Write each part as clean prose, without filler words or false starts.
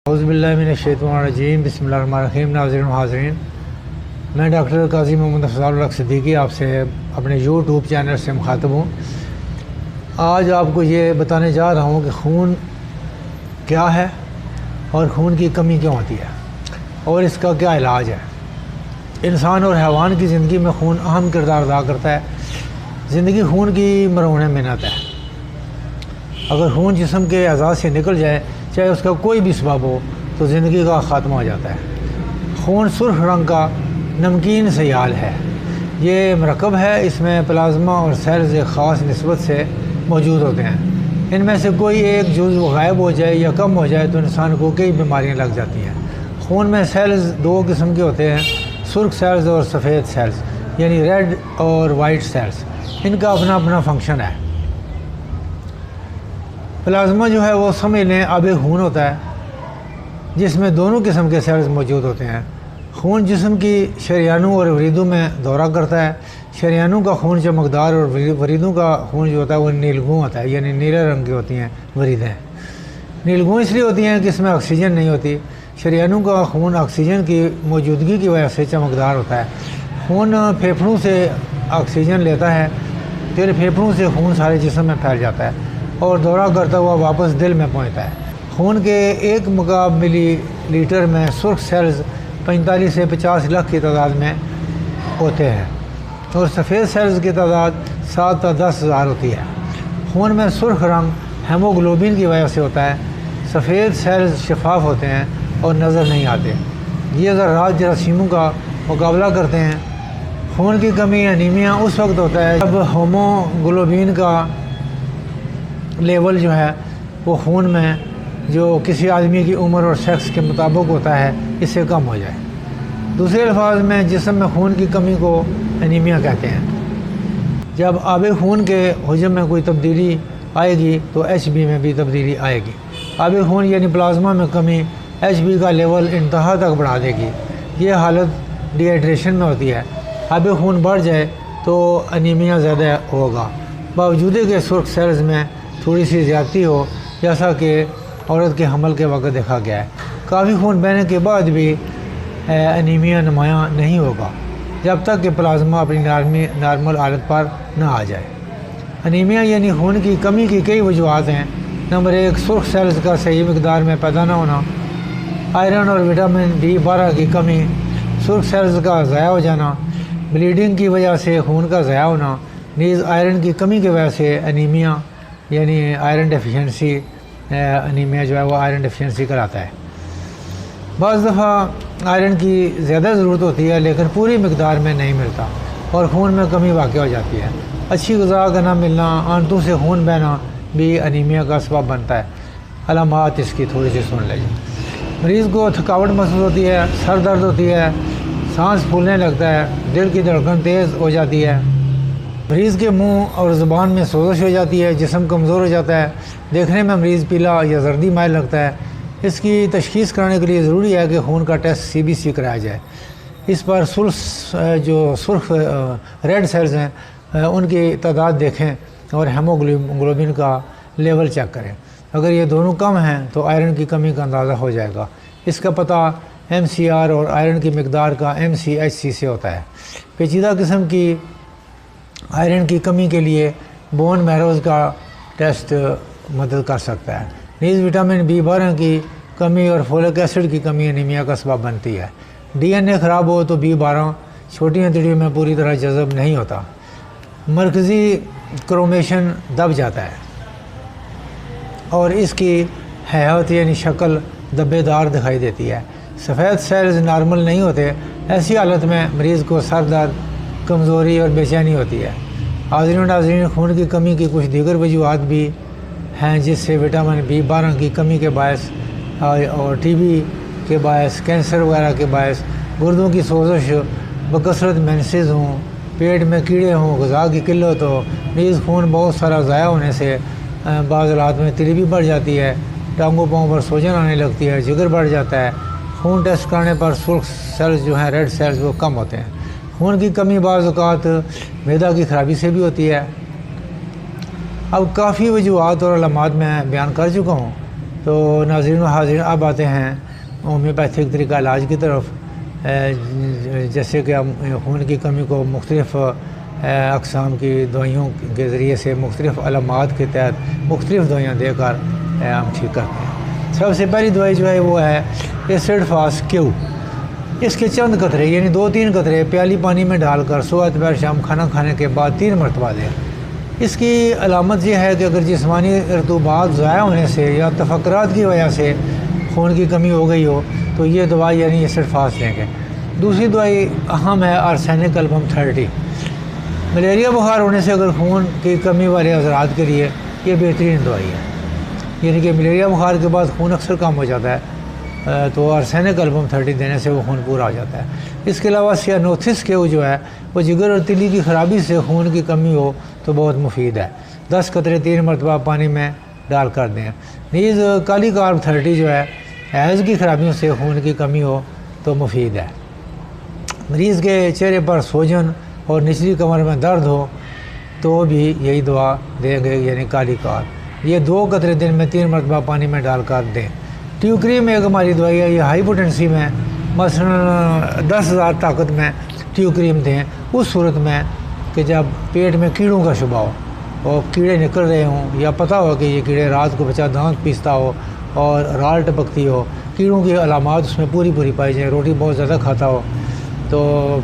اعوذ باللہ من الشیطان الرجیم، بسم اللہ الرحمن الرحیم۔ ناظرین و حاضرین، میں ڈاکٹر قاضی محمد افضال الحق صدیقی آپ سے اپنے یوٹیوب چینل سے مخاطب ہوں۔ آج آپ کو یہ بتانے جا رہا ہوں کہ خون کیا ہے اور خون کی کمی کیوں ہوتی ہے اور اس کا کیا علاج ہے۔ انسان اور حیوان کی زندگی میں خون اہم کردار ادا کرتا ہے۔ زندگی خون کی مرہون محنت ہے۔ اگر خون جسم کے اعضاء سے نکل جائے، چاہے اس کا کوئی بھی سبب ہو، تو زندگی کا خاتمہ ہو جاتا ہے۔ خون سرخ رنگ کا نمکین سیال ہے۔ یہ مرکب ہے، اس میں پلازما اور سیلز ایک خاص نسبت سے موجود ہوتے ہیں۔ ان میں سے کوئی ایک جزو غائب ہو جائے یا کم ہو جائے تو انسان کو کئی بیماریاں لگ جاتی ہیں۔ خون میں سیلز دو قسم کے ہوتے ہیں، سرخ سیلز اور سفید سیلز، یعنی ریڈ اور وائٹ سیلز۔ ان کا اپنا اپنا فنکشن ہے۔ پلازما جو ہے وہ سمجھ لیں آب خون ہوتا ہے، جس میں دونوں قسم کے سیلز موجود ہوتے ہیں۔ خون جسم کی شریانوں اور وریدوں میں دورہ کرتا ہے۔ شریانوں کا خون چمکدار اور وریدوں کا خون جو ہوتا ہے وہ نیلگوں ہوتا ہے، یعنی نیلے رنگ کی ہوتی ہیں وریدیں۔ نیلگوں اس لیے ہوتی ہیں کہ اس میں آکسیجن نہیں ہوتی۔ شریانوں کا خون آکسیجن کی موجودگی کی وجہ سے چمکدار ہوتا ہے۔ خون پھیپھڑوں سے آکسیجن لیتا ہے، پھر پھیپھڑوں سے خون سارے جسم میں پھیل جاتا ہے اور دورہ کرتا ہوا واپس دل میں پہنچتا ہے۔ خون کے 1 مکعب ملی لیٹر میں سرخ سیلز 45 سے 50 لاکھ کی تعداد میں ہوتے ہیں اور سفید سیلز کی تعداد 7 تا 10 ہزار ہوتی ہے۔ خون میں سرخ رنگ ہیموگلوبن کی وجہ سے ہوتا ہے۔ سفید سیلز شفاف ہوتے ہیں اور نظر نہیں آتے۔ یہ ذرات جراثیموں کا مقابلہ کرتے ہیں۔ خون کی کمی انیمیا اس وقت ہوتا ہے جب ہیموگلوبن کا لیول جو ہے وہ خون میں جو کسی آدمی کی عمر اور سیکس کے مطابق ہوتا ہے اس سے کم ہو جائے۔ دوسرے الفاظ میں جسم میں خون کی کمی کو انیمیا کہتے ہیں۔ جب آب خون کے حجم میں کوئی تبدیلی آئے گی تو ایچ بی میں بھی تبدیلی آئے گی۔ آب خون یعنی پلازما میں کمی ایچ بی کا لیول انتہا تک بڑھا دے گی۔ یہ حالت ڈی ہائیڈریشن میں ہوتی ہے۔ آب خون بڑھ جائے تو انیمیا زیادہ ہوگا، باوجود کہ سرخ سیلز میں تھوڑی سی زیادتی ہو، جیسا کہ عورت کے حمل کے وقت دیکھا گیا ہے۔ کافی خون بہنے کے بعد بھی انیمیا نمایاں نہیں ہوگا جب تک کہ پلازما اپنی نارمل حالت پر نہ آ جائے۔ انیمیا یعنی خون کی کمی کی کئی وجوہات ہیں۔ نمبر 1، سرخ سیلز کا صحیح مقدار میں پیدا نہ ہونا۔ آئرن اور وٹامن B12 کی کمی، سرخ سیلز کا ضائع ہو جانا، بلیڈنگ کی وجہ سے خون کا ضائع ہونا، نیز آئرن کی کمی کی وجہ سے انیمیا یعنی آئرن ڈیفیشنسی، انیمیا جو ہے وہ آئرن ڈیفیشنسی کراتا ہے۔ بعض دفعہ آئرن کی زیادہ ضرورت ہوتی ہے لیکن پوری مقدار میں نہیں ملتا اور خون میں کمی واقع ہو جاتی ہے۔ اچھی غذا کا نہ ملنا، آنتوں سے خون بہنا بھی انیمیا کا سبب بنتا ہے۔ علامات اس کی تھوڑی سی سن لیجیے۔ مریض کو تھکاوٹ محسوس ہوتی ہے، سر درد ہوتی ہے، سانس پھولنے لگتا ہے، دل کی دھڑکن تیز ہو جاتی ہے، مریض کے منہ اور زبان میں سوزش ہو جاتی ہے، جسم کمزور ہو جاتا ہے، دیکھنے میں مریض پیلا یا زردی مائل لگتا ہے۔ اس کی تشخیص کرانے کے لیے ضروری ہے کہ خون کا ٹیسٹ CBC کرایا جائے۔ اس پر سرخ ریڈ سیلز ہیں ان کی تعداد دیکھیں اور ہیموگلوبن کا لیول چیک کریں۔ اگر یہ دونوں کم ہیں تو آئرن کی کمی کا اندازہ ہو جائے گا۔ اس کا پتہ MCR اور آئرن کی مقدار کا MCHC سے ہوتا ہے۔ پیچیدہ قسم کی آئرن کی کمی کے لیے بون میروز کا ٹیسٹ مدد کر سکتا ہے۔ نیز وٹامن B12 کی کمی اور فولک ایسڈ کی کمی انیمیا کا سبب بنتی ہے۔ DNA خراب ہو تو B12 چھوٹی انتڑیوں میں پوری طرح جذب نہیں ہوتا، مرکزی کرومیشن دب جاتا ہے اور اس کی ہیئت یعنی شکل دبے دار دکھائی دیتی ہے۔ سفید سیلز نارمل نہیں ہوتے۔ ایسی حالت میں مریض کو سر درد، کمزوری اور بے چینی ہوتی ہے۔ حاضرین و ناظرین، خون کی کمی کی کچھ دیگر وجوہات بھی ہیں جس سے وٹامن B12 کی کمی کے باعث اور TB کے باعث، کینسر وغیرہ کے باعث، گردوں کی سوزش، بکثرت مینسز ہوں، پیٹ میں کیڑے ہوں، غذا کی قلت ہو، نیز خون بہت سارا ضائع ہونے سے بعض حالات میں تیلی بھی بڑھ جاتی ہے، ٹانگوں پاؤں پر سوجن آنے لگتی ہے، جگر بڑھ جاتا ہے۔ خون ٹیسٹ کرانے پر سرخ سیلز جو ہیں ریڈ سیلز وہ کم ہوتے ہیں۔ خون کی کمی بعض اوقات معدہ کی خرابی سے بھی ہوتی ہے۔ اب کافی وجوہات اور علامات میں بیان کر چکا ہوں۔ تو ناظرین و حاضرین اب آتے ہیں ہومیوپیتھک طریقہ علاج کی طرف، جیسے کہ ہم خون کی کمی کو مختلف اقسام کی دوائیوں کے ذریعے سے مختلف علامات کے تحت مختلف دوائیاں دے کر ہم ٹھیک کرتے ہیں۔ سب سے پہلی دوائی جو ہے وہ ہے ایسڈ فاسٹ کیو۔ اس کے چند قطرے یعنی 2-3 قطرے پیالی پانی میں ڈال کر صبح دوپہر شام کھانا کھانے کے بعد 3 مرتبہ دیں۔ اس کی علامت یہ ہے کہ اگر جسمانی رطوبات ضائع ہونے سے یا تفکرات کی وجہ سے خون کی کمی ہو گئی ہو تو یہ دوائی یعنی ایسڈ فاسٹ لیں گے۔ دوسری دوائی اہم ہے آرسینک البم 30۔ ملیریا بخار ہونے سے اگر خون کی کمی والے حضرات کے لیے یہ بہترین دوائی ہے، یعنی کہ ملیریا بخار کے بعد خون اکثر کم ہو جاتا ہے تو آرسینک البم 30 دینے سے وہ خون پورا ہو جاتا ہے۔ اس کے علاوہ سیانوتھس کیو جو ہے وہ جگر اور تلی کی خرابی سے خون کی کمی ہو تو بہت مفید ہے۔ 10 قطرے 3 مرتبہ پانی میں ڈال کر دیں۔ نیز کالی کارب 30 جو ہے حیض کی خرابیوں سے خون کی کمی ہو تو مفید ہے۔ مریض کے چہرے پر سوجن اور نچلی کمر میں درد ہو تو بھی یہی دوا دیں گے یعنی کالی کارب۔ یہ 2 قطرے دن میں 3 مرتبہ پانی میں ڈال کر دیں۔ ٹیوکریم ایک ہماری دوائی ہے، یہ ہائی پوٹینسی میں مثلا 10,000 طاقت میں ٹیوکریم دیں اس صورت میں کہ جب پیٹ میں کیڑوں کا شبہ ہو اور کیڑے نکل رہے ہوں یا پتہ ہو کہ یہ کیڑے رات کو بچہ دانت پیستا ہو اور رال ٹپکتی ہو، کیڑوں کی علامات اس میں پوری پائی جائیں، روٹی بہت زیادہ کھاتا ہو تو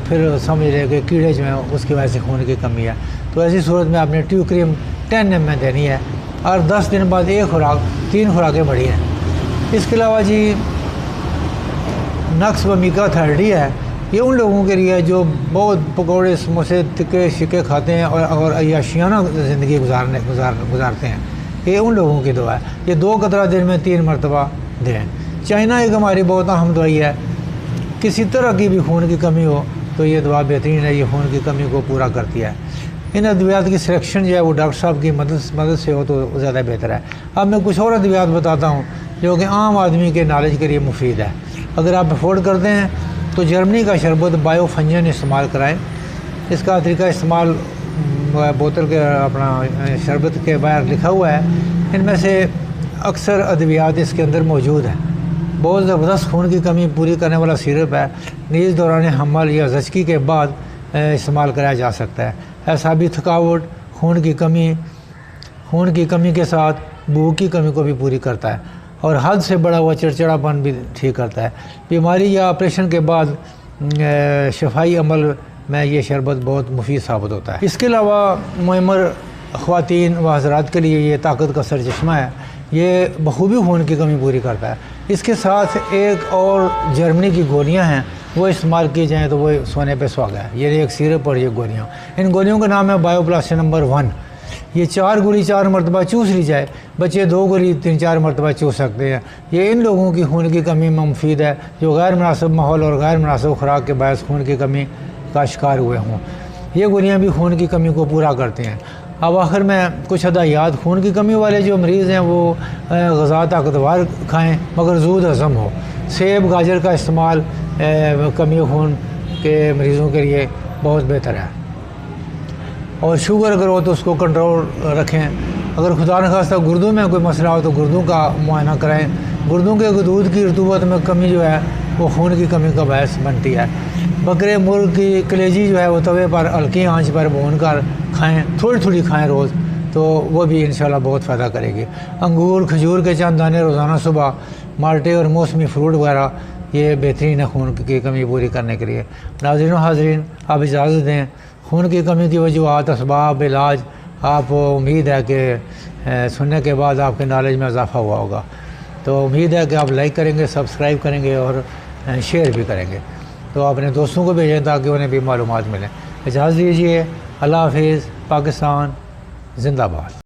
پھر سمجھ لے کہ کیڑے جو ہیں اس کی وجہ سے خون کی کمی ہے۔ تو ایسی صورت میں آپ نے ٹیوکریم 10 ml میں دینی ہے اور 10 دن بعد 1 خوراک، 3 خوراکیں بڑھی ہیں۔ اس کے علاوہ جی نقص ومیکا 30 ہے، یہ ان لوگوں کے لیے جو بہت پکوڑے سموسے تکے شکے کھاتے ہیں اور عیاشیانہ زندگی گزارتے ہیں، یہ ان لوگوں کی دوا ہے۔ یہ 2 قطرہ دن میں 3 مرتبہ دیں۔ چائنا ایک ہماری بہت اہم دوائی ہے، کسی طرح کی بھی خون کی کمی ہو تو یہ دوا بہترین ہے، یہ خون کی کمی کو پورا کرتی ہے۔ ان ادویات کی سلیکشن جو ہے وہ ڈاکٹر صاحب کی مدد سے ہو تو زیادہ بہتر ہے۔ اب میں کچھ اور ادویات بتاتا ہوں جو کہ عام آدمی کے نالج کے لیے مفید ہے۔ اگر آپ افورڈ کرتے ہیں تو جرمنی کا شربت بایو فنجن استعمال کرائیں۔ اس کا طریقہ استعمال بوتل کے اپنا شربت کے باہر لکھا ہوا ہے۔ ان میں سے اکثر ادویات اس کے اندر موجود ہیں۔ بہت زبردست خون کی کمی پوری کرنے والا سیرپ ہے، نیز دوران حمل یا زچگی کے بعد استعمال کرایا جا سکتا ہے۔ اعصابی تھکاوٹ، خون کی کمی کے ساتھ بھوک کی کمی کو بھی پوری کرتا ہے اور حد سے بڑا ہوا چڑچڑاپن بھی ٹھیک کرتا ہے۔ بیماری یا آپریشن کے بعد شفائی عمل میں یہ شربت بہت مفید ثابت ہوتا ہے۔ اس کے علاوہ معمر خواتین و حضرات کے لیے یہ طاقت کا سرچشمہ ہے، یہ بخوبی خون کی کمی پوری کرتا ہے۔ اس کے ساتھ ایک اور جرمنی کی گولیاں ہیں، وہ استعمال کی جائیں تو وہ سونے پہ سہاگا ہے، یہ ایک سیرپ اور یہ گولیاں۔ ان گولیوں کا نام ہے بایو پلس نمبر 1۔ یہ 4 گولی 4 مرتبہ چوس لی جائے، بچے 2 گولی 3-4 مرتبہ چوس سکتے ہیں۔ یہ ان لوگوں کی خون کی کمی میں مفید ہے جو غیر مناسب ماحول اور غیر مناسب خوراک کے باعث خون کی کمی کا شکار ہوئے ہوں۔ یہ گولیاں بھی خون کی کمی کو پورا کرتی ہیں۔ اب آخر میں کچھ ہدایات، خون کی کمی والے جو مریض ہیں وہ غذا طاقتور کھائیں مگر زود ہضم ہو۔ سیب گاجر کا استعمال کمی خون کے مریضوں کے لیے بہت بہتر ہے، اور شوگر اگر ہو تو اس کو کنٹرول رکھیں۔ اگر خدا نخواستہ گردوں میں کوئی مسئلہ ہو تو گردوں کا معائنہ کرائیں۔ گردوں کے دودھ کی رطوبت میں کمی جو ہے وہ خون کی کمی کا باعث بنتی ہے۔ بکرے مرغ کی کلیجی جو ہے وہ توے پر ہلکی آنچ پر بھون کر کھائیں، تھوڑی کھائیں روز، تو وہ بھی انشاءاللہ بہت فائدہ کرے گی۔ انگور کھجور کے چند دانے روزانہ صبح، مالٹے اور موسمی فروٹ وغیرہ یہ بہترین ہے خون کی کمی پوری کرنے کے لیے۔ ناظرین و حاضرین آپ اجازت دیں، خون کی کمی کی وجوہات، اسباب، علاج آپ امید ہے کہ سننے کے بعد آپ کے نالج میں اضافہ ہوا ہوگا، تو امید ہے کہ آپ لائک کریں گے، سبسکرائب کریں گے اور شیئر بھی کریں گے، تو اپنے دوستوں کو بھیجیں تاکہ انہیں بھی معلومات ملیں۔ اجازت دیجیے، اللہ حافظ، پاکستان زندہ باد۔